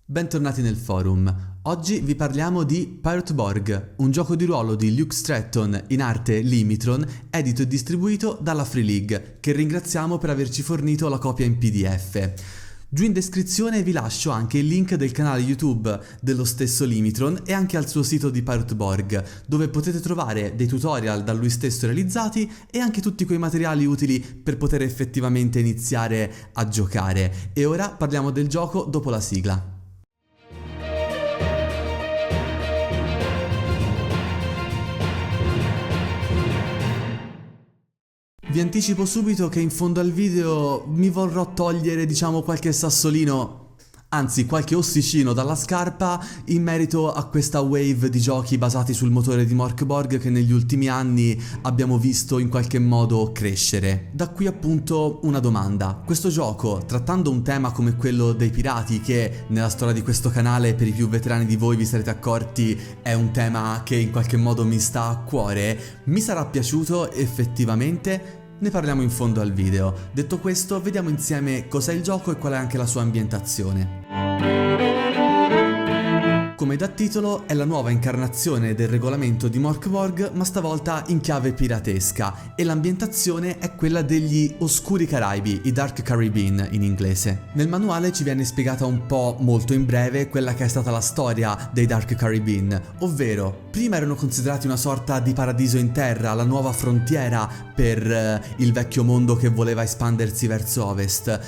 Bentornati nel forum. Oggi vi parliamo di Pirate Borg, un gioco di ruolo di Luke Stratton, in arte Limitron, edito e distribuito dalla Free League, che ringraziamo per averci fornito la copia in PDF. Giù in descrizione vi lascio anche il link del canale YouTube dello stesso Limitron e anche al suo sito di Pirate Borg, dove potete trovare dei tutorial da lui stesso realizzati e anche tutti quei materiali utili per poter effettivamente iniziare a giocare. E ora parliamo del gioco dopo la sigla. Vi anticipo subito che in fondo al video mi vorrò togliere, qualche sassolino, anzi qualche ossicino dalla scarpa in merito a questa wave di giochi basati sul motore di Mörk Borg che negli ultimi anni abbiamo visto in qualche modo crescere. Da qui appunto una domanda: questo gioco, trattando un tema come quello dei pirati, che nella storia di questo canale per i più veterani di voi vi sarete accorti è un tema che in qualche modo mi sta a cuore, mi sarà piaciuto effettivamente? Ne parliamo in fondo al video. Detto questo, vediamo insieme cos'è il gioco e qual è anche la sua ambientazione. Come da titolo, è la nuova incarnazione del regolamento di Mörk Borg, ma stavolta in chiave piratesca, e l'ambientazione è quella degli Oscuri Caraibi, i Dark Caribbean in inglese. Nel manuale ci viene spiegata un po' molto in breve quella che è stata la storia dei Dark Caribbean, ovvero prima erano considerati una sorta di paradiso in terra, la nuova frontiera per il vecchio mondo che voleva espandersi verso ovest.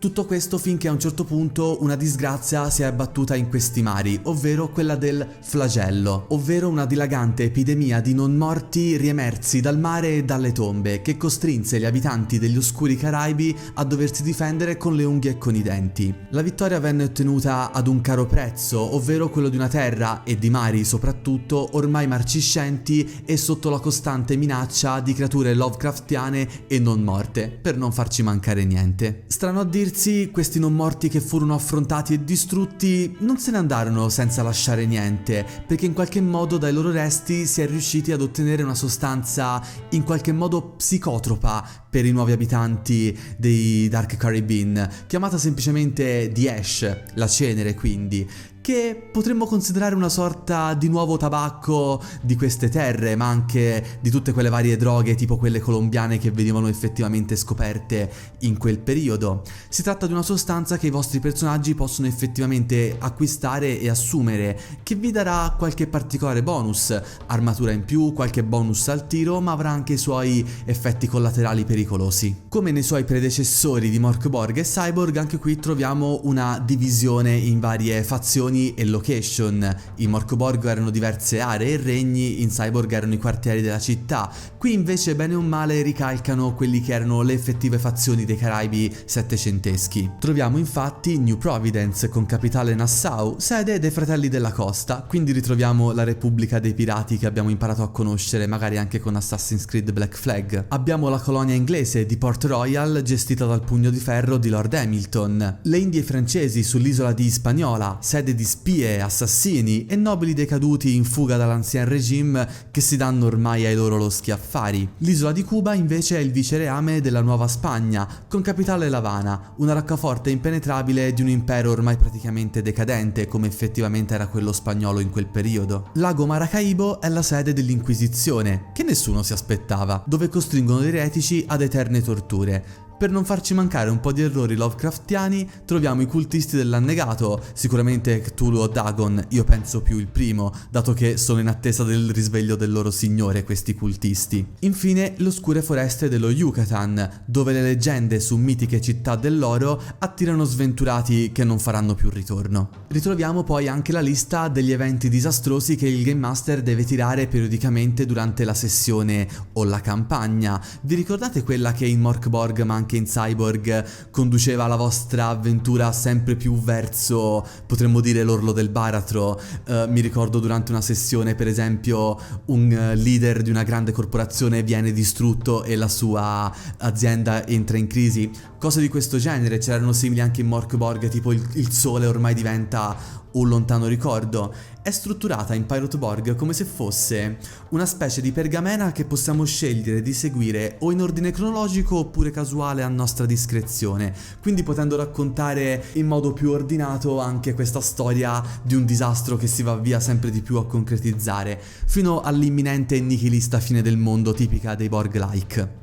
Tutto questo finché a un certo punto una disgrazia si è abbattuta in questi mari, ovvero quella del flagello, ovvero una dilagante epidemia di non morti riemersi dal mare e dalle tombe, che costrinse gli abitanti degli Oscuri Caraibi a doversi difendere con le unghie e con i denti. La vittoria venne ottenuta ad un caro prezzo, ovvero quello di una terra, e di mari soprattutto, ormai marciscenti e sotto la costante minaccia di creature Lovecraftiane e non morte, per non farci mancare niente. Strano a dirsi, questi non morti che furono affrontati e distrutti non se ne andarono senza lasciare niente, perché in qualche modo dai loro resti si è riusciti ad ottenere una sostanza in qualche modo psicotropa per i nuovi abitanti dei Dark Caribbean, chiamata semplicemente The Ash, la cenere quindi, che potremmo considerare una sorta di nuovo tabacco di queste terre, ma anche di tutte quelle varie droghe tipo quelle colombiane che venivano effettivamente scoperte in quel periodo. Si tratta di una sostanza che i vostri personaggi possono effettivamente acquistare e assumere, che vi darà qualche particolare bonus, armatura in più, qualche bonus al tiro, ma avrà anche i suoi effetti collaterali pericolosi. Come nei suoi predecessori di Mörk Borg e Cyborg, anche qui troviamo una divisione in varie fazioni e location. In Mörk Borg erano diverse aree e regni, in Cyborg erano i quartieri della città. Qui invece bene o male ricalcano quelli che erano le effettive fazioni dei Caraibi settecenteschi. Troviamo infatti New Providence con capitale Nassau, sede dei Fratelli della Costa, quindi ritroviamo la Repubblica dei Pirati che abbiamo imparato a conoscere magari anche con Assassin's Creed Black Flag. Abbiamo la colonia inglese di Port Royal gestita dal pugno di ferro di Lord Hamilton, le Indie francesi sull'isola di Hispaniola, sede di spie, assassini e nobili decaduti in fuga dall'ancien regime che si danno ormai ai loro loschi affari. L'isola di Cuba invece è il vicereame della Nuova Spagna, con capitale L'Havana, una roccaforte impenetrabile di un impero ormai praticamente decadente come effettivamente era quello spagnolo in quel periodo. Lago Maracaibo è la sede dell'Inquisizione, che nessuno si aspettava, dove costringono i eretici ad eterne torture. Per non farci mancare un po' di errori Lovecraftiani, troviamo i cultisti dell'annegato, sicuramente Cthulhu o Dagon, io penso più il primo, dato che sono in attesa del risveglio del loro signore questi cultisti. Infine, le oscure foreste dello Yucatan, dove le leggende su mitiche città dell'oro attirano sventurati che non faranno più ritorno. Ritroviamo poi anche la lista degli eventi disastrosi che il Game Master deve tirare periodicamente durante la sessione o la campagna. Vi ricordate quella che in Mörk Borg ma anche in Cyborg conduceva la vostra avventura sempre più verso, potremmo dire, l'orlo del baratro? Mi ricordo durante una sessione, per esempio, un leader di una grande corporazione viene distrutto e la sua azienda entra in crisi. Cose di questo genere c'erano simili anche in Mörk Borg, tipo il sole ormai diventa un lontano ricordo. È strutturata in Pirate Borg come se fosse una specie di pergamena che possiamo scegliere di seguire o in ordine cronologico oppure casuale a nostra discrezione, quindi potendo raccontare in modo più ordinato anche questa storia di un disastro che si va via sempre di più a concretizzare, fino all'imminente e nichilista fine del mondo tipica dei Borg-like.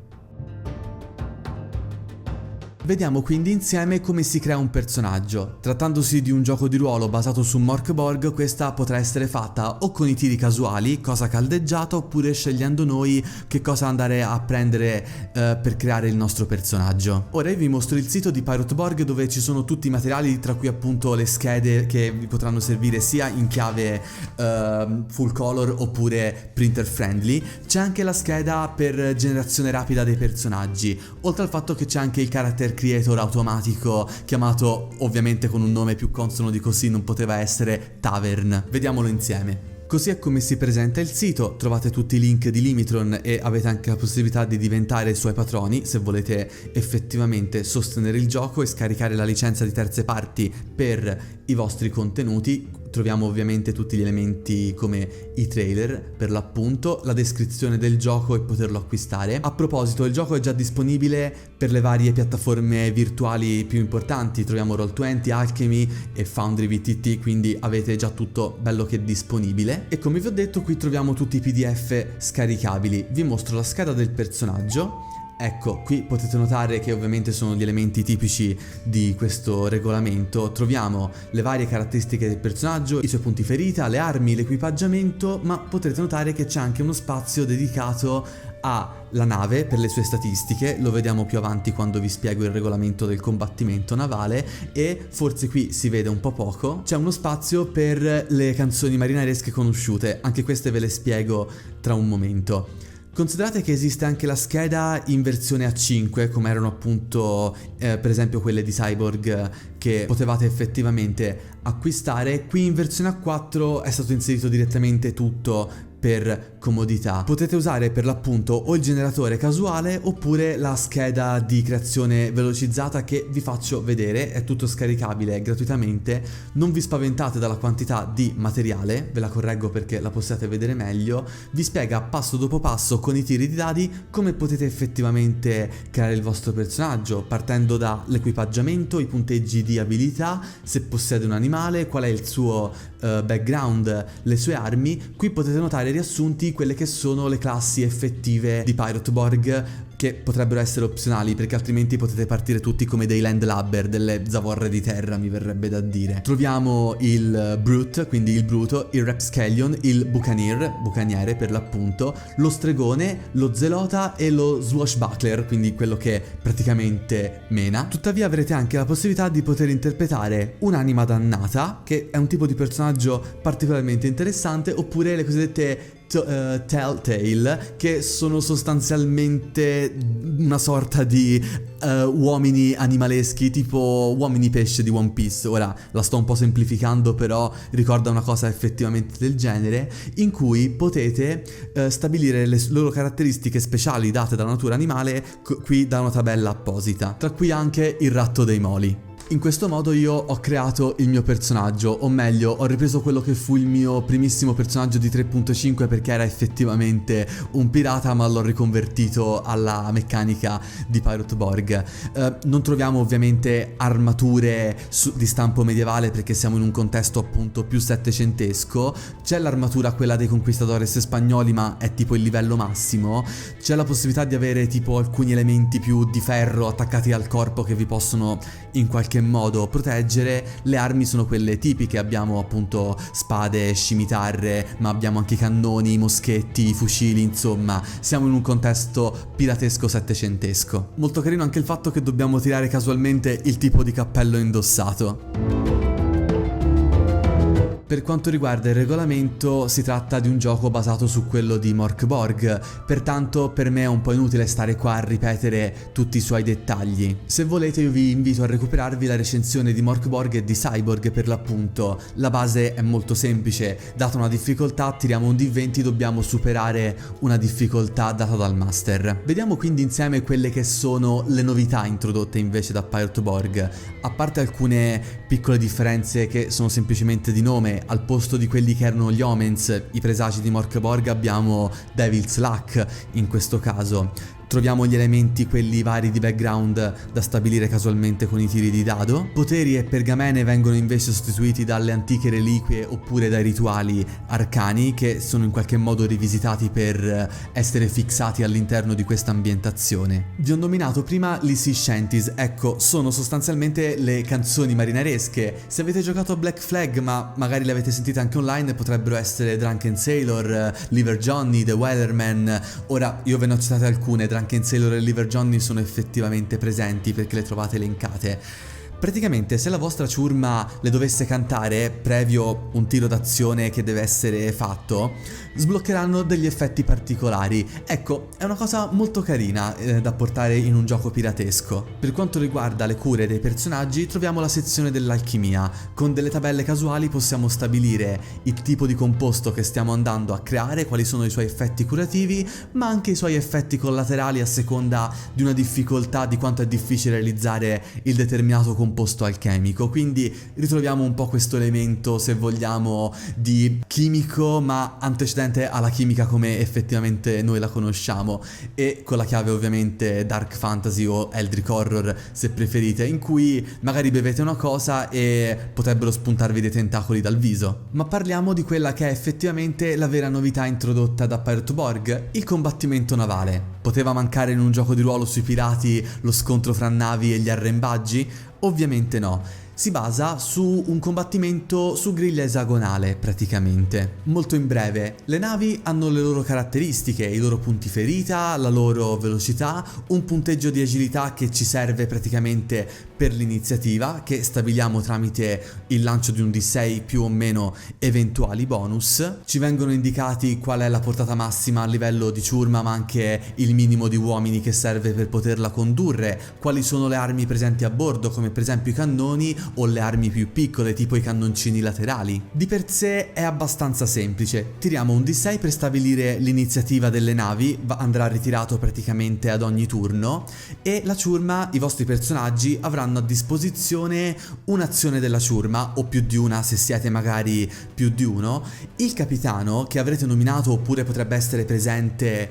Vediamo quindi insieme come si crea un personaggio. Trattandosi di un gioco di ruolo basato su Mork Borg, questa potrà essere fatta o con i tiri casuali, cosa caldeggiata, oppure scegliendo noi che cosa andare a prendere per creare il nostro personaggio. Ora vi mostro il sito di Pirate Borg, dove ci sono tutti i materiali, tra cui appunto le schede che vi potranno servire sia in chiave full color oppure printer friendly. C'è anche la scheda per generazione rapida dei personaggi, oltre al fatto che c'è anche il character creator automatico, chiamato ovviamente con un nome più consono di così non poteva essere Tavern. Vediamolo insieme. Così è come si presenta il sito, trovate tutti i link di Limitron e avete anche la possibilità di diventare suoi patroni se volete effettivamente sostenere il gioco e scaricare la licenza di terze parti per i vostri contenuti. Troviamo ovviamente tutti gli elementi come i trailer, per l'appunto, la descrizione del gioco e poterlo acquistare. A proposito, il gioco è già disponibile per le varie piattaforme virtuali più importanti, troviamo Roll20, Alchemy e Foundry VTT, quindi avete già tutto bello che disponibile. E come vi ho detto, qui troviamo tutti i PDF scaricabili. Vi mostro la scheda del personaggio. Ecco, qui potete notare che ovviamente sono gli elementi tipici di questo regolamento. Troviamo le varie caratteristiche del personaggio, i suoi punti ferita, le armi, l'equipaggiamento, ma potrete notare che c'è anche uno spazio dedicato alla nave per le sue statistiche. Lo vediamo più avanti quando vi spiego il regolamento del combattimento navale, e forse qui si vede un po' poco. C'è uno spazio per le canzoni marinaresche conosciute, anche queste ve le spiego tra un momento. Considerate che esiste anche la scheda in versione A5, come erano appunto per esempio quelle di Cyborg che potevate effettivamente acquistare. Qui in versione A4 è stato inserito direttamente tutto per comodità. Potete usare per l'appunto o il generatore casuale oppure la scheda di creazione velocizzata che vi faccio vedere. È tutto scaricabile gratuitamente. Non vi spaventate dalla quantità di materiale, ve la correggo perché la possiate vedere meglio. Vi spiega passo dopo passo con i tiri di dadi come potete effettivamente creare il vostro personaggio, partendo dall'equipaggiamento, i punteggi di abilità, se possiede un animale, qual è il suo background, le sue armi. Qui potete notare riassunti quelle che sono le classi effettive di Pirate Borg, che potrebbero essere opzionali perché altrimenti potete partire tutti come dei landlubber, delle zavorre di terra, mi verrebbe da dire. Troviamo il Brute, quindi il bruto, il Rapscallion, il bucaniere per l'appunto, lo stregone, lo zelota e lo swashbuckler, quindi quello che praticamente mena. Tuttavia avrete anche la possibilità di poter interpretare un'anima dannata, che è un tipo di personaggio particolarmente interessante, oppure le cosiddette Telltale, che sono sostanzialmente una sorta di uomini animaleschi, tipo uomini pesce di One Piece. Ora la sto un po' semplificando, però ricorda una cosa effettivamente del genere, in cui potete stabilire le loro caratteristiche speciali date dalla natura animale qui da una tabella apposita, tra cui anche il ratto dei moli. In questo modo io ho creato il mio personaggio, o meglio, ho ripreso quello che fu il mio primissimo personaggio di 3.5 perché era effettivamente un pirata, ma l'ho riconvertito alla meccanica di Pirate Borg. Non troviamo ovviamente armature di stampo medievale perché siamo in un contesto appunto più settecentesco. C'è l'armatura, quella dei conquistadores spagnoli, ma è tipo il livello massimo. C'è la possibilità di avere tipo alcuni elementi più di ferro attaccati al corpo che vi possono in qualche modo proteggere. Le armi sono quelle tipiche, abbiamo appunto spade, scimitarre, ma abbiamo anche cannoni, moschetti, fucili, insomma siamo in un contesto piratesco settecentesco. Molto carino anche il fatto che dobbiamo tirare casualmente il tipo di cappello indossato. Per quanto riguarda il regolamento, si tratta di un gioco basato su quello di Mörk Borg, pertanto per me è un po' inutile stare qua a ripetere tutti i suoi dettagli. Se volete io vi invito a recuperarvi la recensione di Mörk Borg e di Cyborg per l'appunto. La base è molto semplice, data una difficoltà tiriamo un D20, dobbiamo superare una difficoltà data dal master. Vediamo quindi insieme quelle che sono le novità introdotte invece da Pirate Borg. A parte alcune piccole differenze che sono semplicemente di nome, al posto di quelli che erano gli Omens, i presagi di Mörk Borg, abbiamo Devil's Luck in questo caso. Troviamo gli elementi, quelli vari di background da stabilire casualmente con i tiri di dado. Poteri e pergamene vengono invece sostituiti dalle antiche reliquie oppure dai rituali arcani che sono in qualche modo rivisitati per essere fissati all'interno di questa ambientazione. Vi ho nominato prima gli Sea Shanties, ecco, sono sostanzialmente le canzoni marineresche. Se avete giocato a Black Flag ma magari le avete sentite anche online, potrebbero essere Drunken Sailor, Liver Johnny, The Weatherman. Ora io ve ne ho citate alcune. Drunken Sailor e Liver Johnny sono effettivamente presenti perché le trovate elencate. Praticamente se la vostra ciurma le dovesse cantare previo un tiro d'azione che deve essere fatto, sbloccheranno degli effetti particolari. Ecco, è una cosa molto carina da portare in un gioco piratesco. Per quanto riguarda le cure dei personaggi, troviamo la sezione dell'alchimia. Con delle tabelle casuali possiamo stabilire il tipo di composto che stiamo andando a creare, quali sono i suoi effetti curativi, ma anche i suoi effetti collaterali a seconda di una difficoltà, di quanto è difficile realizzare il determinato composto alchemico. Quindi ritroviamo un po' questo elemento, se vogliamo, di chimico ma antecedente alla chimica come effettivamente noi la conosciamo, e con la chiave ovviamente dark fantasy o eldritch horror se preferite, in cui magari bevete una cosa e potrebbero spuntarvi dei tentacoli dal viso. Ma parliamo di quella che è effettivamente la vera novità introdotta da Pirate Borg, il combattimento navale. Poteva mancare in un gioco di ruolo sui pirati lo scontro fra navi e gli arrembaggi? Ovviamente no. Si basa su un combattimento su griglia esagonale praticamente. Molto in breve, le navi hanno le loro caratteristiche, i loro punti ferita, la loro velocità, un punteggio di agilità che ci serve praticamente per l'iniziativa, che stabiliamo tramite il lancio di un D6 più o meno eventuali bonus. Ci vengono indicati qual è la portata massima a livello di ciurma, ma anche il minimo di uomini che serve per poterla condurre, quali sono le armi presenti a bordo, come per esempio i cannoni o le armi più piccole tipo i cannoncini laterali. Di per sé è abbastanza semplice, tiriamo un D6 per stabilire l'iniziativa delle navi, andrà ritirato praticamente ad ogni turno, e la ciurma, i vostri personaggi avranno a disposizione un'azione della ciurma o più di una se siete magari più di uno. Il capitano che avrete nominato oppure potrebbe essere presente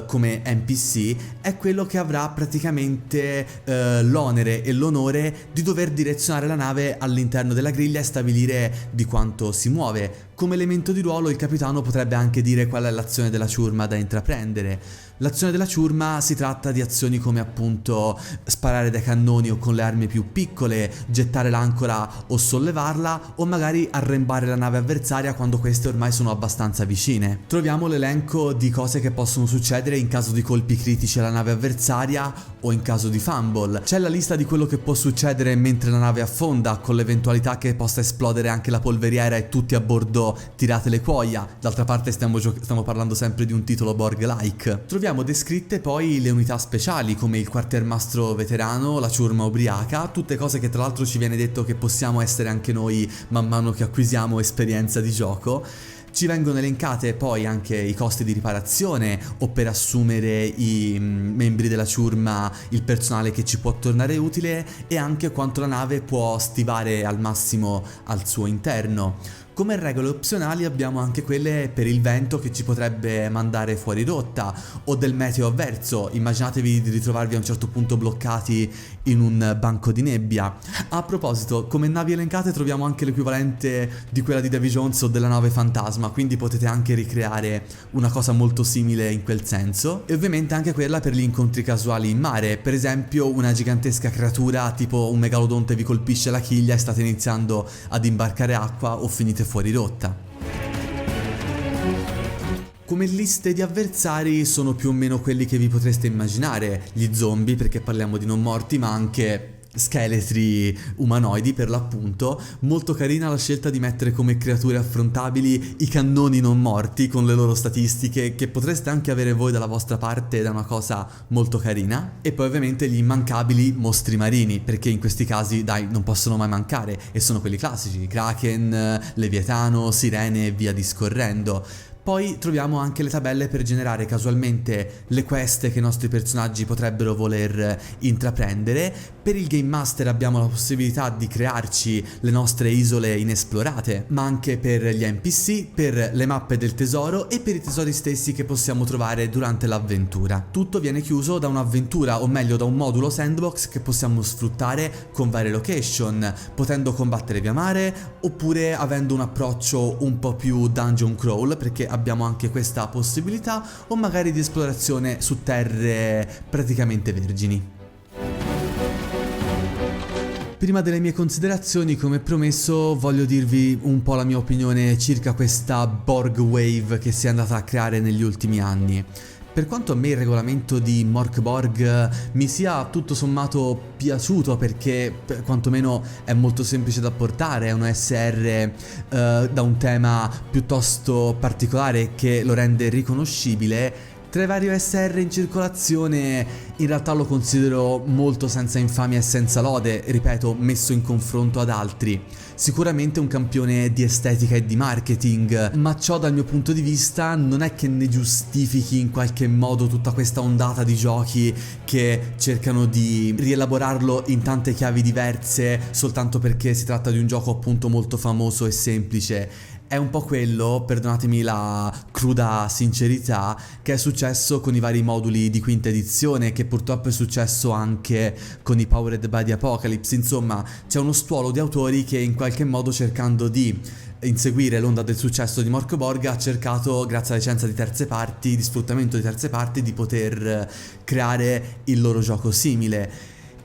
come NPC è quello che avrà praticamente l'onere e l'onore di dover direzionare la nave all'interno della griglia e stabilire di quanto si muove. Come elemento di ruolo il capitano potrebbe anche dire qual è l'azione della ciurma da intraprendere. L'azione della ciurma si tratta di azioni come appunto sparare dai cannoni o con le armi più piccole, gettare l'ancora o sollevarla, o magari arrembare la nave avversaria quando queste ormai sono abbastanza vicine. Troviamo l'elenco di cose che possono succedere in caso di colpi critici alla nave avversaria o in caso di fumble. C'è la lista di quello che può succedere mentre la nave affonda, con l'eventualità che possa esplodere anche la polveriera e tutti a bordo tirate le cuoia. D'altra parte stiamo parlando sempre di un titolo Borg-like. Troviamo descritte poi le unità speciali come il quartiermastro veterano, la ciurma ubriaca, tutte cose che tra l'altro ci viene detto che possiamo essere anche noi man mano che acquisiamo esperienza di gioco. Ci vengono elencate poi anche i costi di riparazione o per assumere i membri della ciurma, il personale che ci può tornare utile, e anche quanto la nave può stivare al massimo al suo interno. Come regole opzionali abbiamo anche quelle per il vento che ci potrebbe mandare fuori rotta, o del meteo avverso. Immaginatevi di ritrovarvi a un certo punto bloccati in un banco di nebbia. A proposito, come navi elencate troviamo anche l'equivalente di quella di Davy Jones o della nave fantasma, quindi potete anche ricreare una cosa molto simile in quel senso. E ovviamente anche quella per gli incontri casuali in mare, per esempio una gigantesca creatura tipo un megalodonte vi colpisce la chiglia e state iniziando ad imbarcare acqua o finite fuori rotta. Come liste di avversari sono più o meno quelli che vi potreste immaginare, gli zombie perché parliamo di non morti, ma anche scheletri umanoidi per l'appunto. Molto carina la scelta di mettere come creature affrontabili i cannoni non morti con le loro statistiche, che potreste anche avere voi dalla vostra parte, ed è una cosa molto carina. E poi ovviamente gli immancabili mostri marini, perché in questi casi dai non possono mai mancare, e sono quelli classici: Kraken, Leviatano, Sirene e via discorrendo. Poi troviamo anche le tabelle per generare casualmente le quest che i nostri personaggi potrebbero voler intraprendere. Per il Game Master abbiamo la possibilità di crearci le nostre isole inesplorate, ma anche per gli NPC, per le mappe del tesoro e per i tesori stessi che possiamo trovare durante l'avventura. Tutto viene chiuso da un'avventura, o meglio da un modulo sandbox che possiamo sfruttare con varie location, potendo combattere via mare oppure avendo un approccio un po' più dungeon crawl, perché abbiamo anche questa possibilità, o magari di esplorazione su terre praticamente vergini. Prima delle mie considerazioni, come promesso, voglio dirvi un po' la mia opinione circa questa Borg Wave che si è andata a creare negli ultimi anni. Per quanto a me il regolamento di Mork Borg mi sia tutto sommato piaciuto, perché quantomeno è molto semplice da portare, è un OSR da un tema piuttosto particolare che lo rende riconoscibile. Tra i vari OSR in circolazione in realtà lo considero molto senza infamia e senza lode, ripeto, messo in confronto ad altri. Sicuramente un campione di estetica e di marketing, ma ciò dal mio punto di vista non è che ne giustifichi in qualche modo tutta questa ondata di giochi che cercano di rielaborarlo in tante chiavi diverse soltanto perché si tratta di un gioco appunto molto famoso e semplice. È un po' quello, perdonatemi la cruda sincerità, che è successo con i vari moduli di quinta edizione, che purtroppo è successo anche con i Powered by the Apocalypse. Insomma, c'è uno stuolo di autori che in qualche modo, cercando di inseguire l'onda del successo di Mork Borg, ha cercato, grazie alla licenza di terze parti, di sfruttamento di terze parti, di poter creare il loro gioco simile.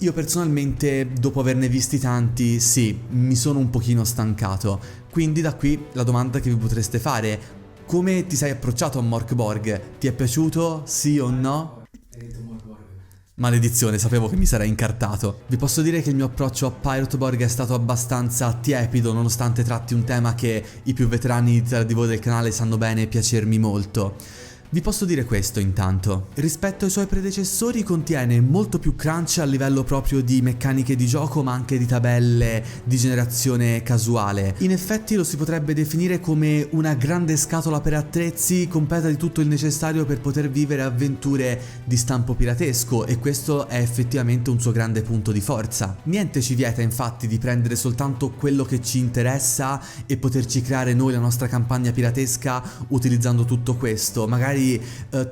Io personalmente, dopo averne visti tanti, sì, mi sono un pochino stancato. Quindi da qui la domanda che vi potreste fare: come ti sei approcciato a Mork Borg? Ti è piaciuto? Sì o no? Maledizione, sapevo che mi sarei incartato. Vi posso dire che il mio approccio a Pirate Borg è stato abbastanza tiepido, nonostante tratti un tema che i più veterani di voi del canale sanno bene piacermi molto. Vi posso dire questo intanto: rispetto ai suoi predecessori contiene molto più crunch a livello proprio di meccaniche di gioco, ma anche di tabelle di generazione casuale. In effetti lo si potrebbe definire come una grande scatola per attrezzi completa di tutto il necessario per poter vivere avventure di stampo piratesco, e questo è effettivamente un suo grande punto di forza. Niente ci vieta infatti di prendere soltanto quello che ci interessa e poterci creare noi la nostra campagna piratesca utilizzando tutto questo, magari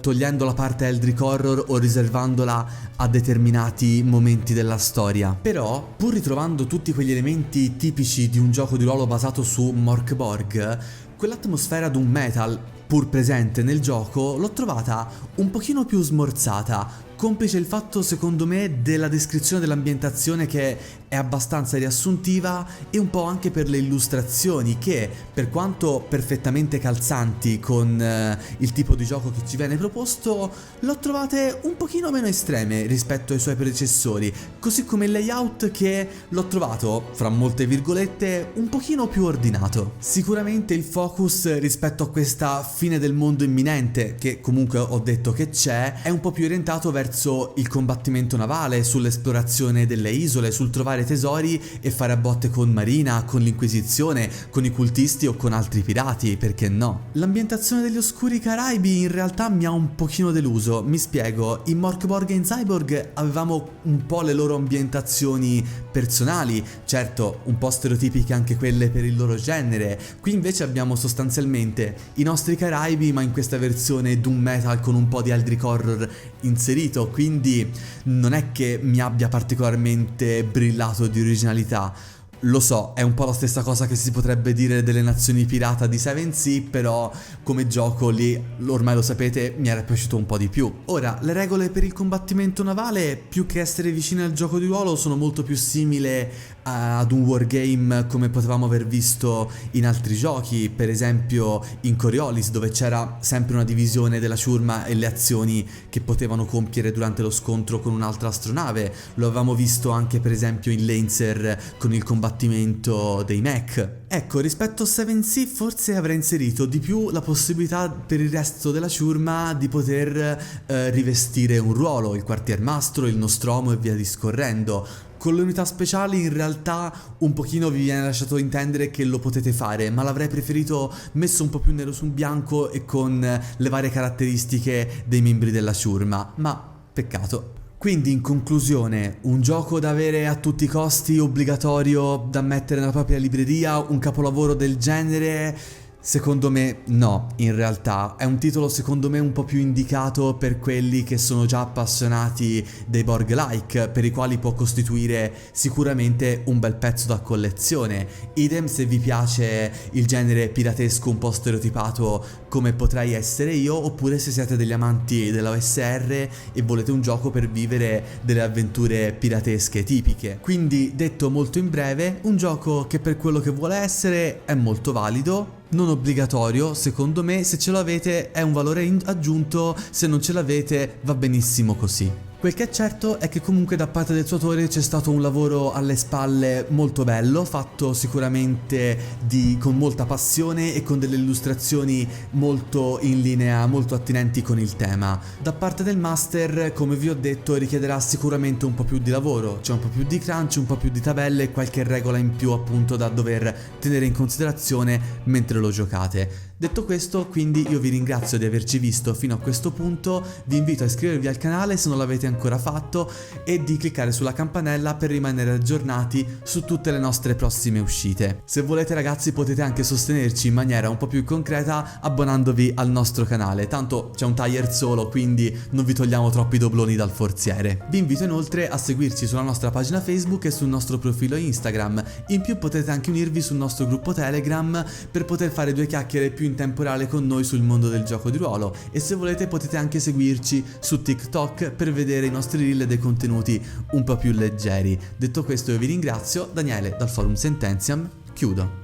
togliendo la parte Eldritch Horror o riservandola a determinati momenti della storia. Però, pur ritrovando tutti quegli elementi tipici di un gioco di ruolo basato su Mork Borg, quell'atmosfera doom metal pur presente nel gioco l'ho trovata un pochino più smorzata, complice il fatto secondo me della descrizione dell'ambientazione che è abbastanza riassuntiva, e un po' anche per le illustrazioni che, per quanto perfettamente calzanti con il tipo di gioco che ci viene proposto, l'ho trovate un pochino meno estreme rispetto ai suoi predecessori, così come il layout che l'ho trovato, fra molte virgolette, un pochino più ordinato. Sicuramente il focus rispetto a questa fine del mondo imminente, che comunque ho detto che c'è, è un po' più orientato verso il combattimento navale, sull'esplorazione delle isole, sul trovare tesori e fare a botte con Marina, con l'Inquisizione, con i cultisti o con altri pirati, perché no? L'ambientazione degli Oscuri Caraibi in realtà mi ha un pochino deluso, mi spiego. In Mork Borg e in Cyborg avevamo un po' le loro ambientazioni personali, certo un po' stereotipiche anche quelle per il loro genere. Qui invece abbiamo sostanzialmente i nostri Caraibi, ma in questa versione doom metal con un po' di Eldritch Horror inserito, quindi non è che mi abbia particolarmente brillato di originalità. Lo so, è un po' la stessa cosa che si potrebbe dire delle Nazioni Pirata di 7 però come gioco lì, ormai lo sapete, mi era piaciuto un po' di più. Ora, le regole per il combattimento navale, più che essere vicine al gioco di ruolo, sono molto più simili ad un wargame come potevamo aver visto in altri giochi, per esempio in Coriolis, dove c'era sempre una divisione della ciurma e le azioni che potevano compiere durante lo scontro con un'altra astronave. Lo avevamo visto anche per esempio in Lancer con il combattimento dei mech. Ecco, rispetto a 7C forse avrei inserito di più la possibilità per il resto della ciurma di poter rivestire un ruolo, il quartiermastro, il Nostromo e via discorrendo. Con le unità speciali in realtà un pochino vi viene lasciato intendere che lo potete fare, ma l'avrei preferito messo un po' più nero su bianco e con le varie caratteristiche dei membri della ciurma, ma peccato. Quindi in conclusione, un gioco da avere a tutti i costi, obbligatorio da mettere nella propria libreria, un capolavoro del genere? Secondo me no, in realtà è un titolo secondo me un po' più indicato per quelli che sono già appassionati dei Borg-like, per i quali può costituire sicuramente un bel pezzo da collezione. Idem se vi piace il genere piratesco un po' stereotipato come potrei essere io, oppure se siete degli amanti della OSR e volete un gioco per vivere delle avventure piratesche tipiche. Quindi, detto molto in breve, un gioco che per quello che vuole essere è molto valido, non obbligatorio, secondo me. Se ce l'avete è un valore aggiunto, se non ce l'avete va benissimo così. Quel che è certo è che comunque da parte del suo autore c'è stato un lavoro alle spalle molto bello, fatto sicuramente con molta passione e con delle illustrazioni molto in linea, molto attinenti con il tema. Da parte del master, come vi ho detto, richiederà sicuramente un po' più di lavoro, c'è un po' più di crunch, un po' più di tabelle e qualche regola in più appunto da dover tenere in considerazione mentre lo giocate. Detto questo, quindi io vi ringrazio di averci visto fino a questo punto, vi invito a iscrivervi al canale se non l'avete ancora fatto e di cliccare sulla campanella per rimanere aggiornati su tutte le nostre prossime uscite. Se volete ragazzi potete anche sostenerci in maniera un po' più concreta abbonandovi al nostro canale, tanto c'è un taglier solo quindi non vi togliamo troppi dobloni dal forziere. Vi invito inoltre a seguirci sulla nostra pagina Facebook e sul nostro profilo Instagram, in più potete anche unirvi sul nostro gruppo Telegram per poter fare due chiacchiere più in tempo reale con noi sul mondo del gioco di ruolo, e se volete potete anche seguirci su TikTok per vedere i nostri reel e dei contenuti un po' più leggeri. Detto questo io vi ringrazio, Daniele dal forum Sententiam, chiudo.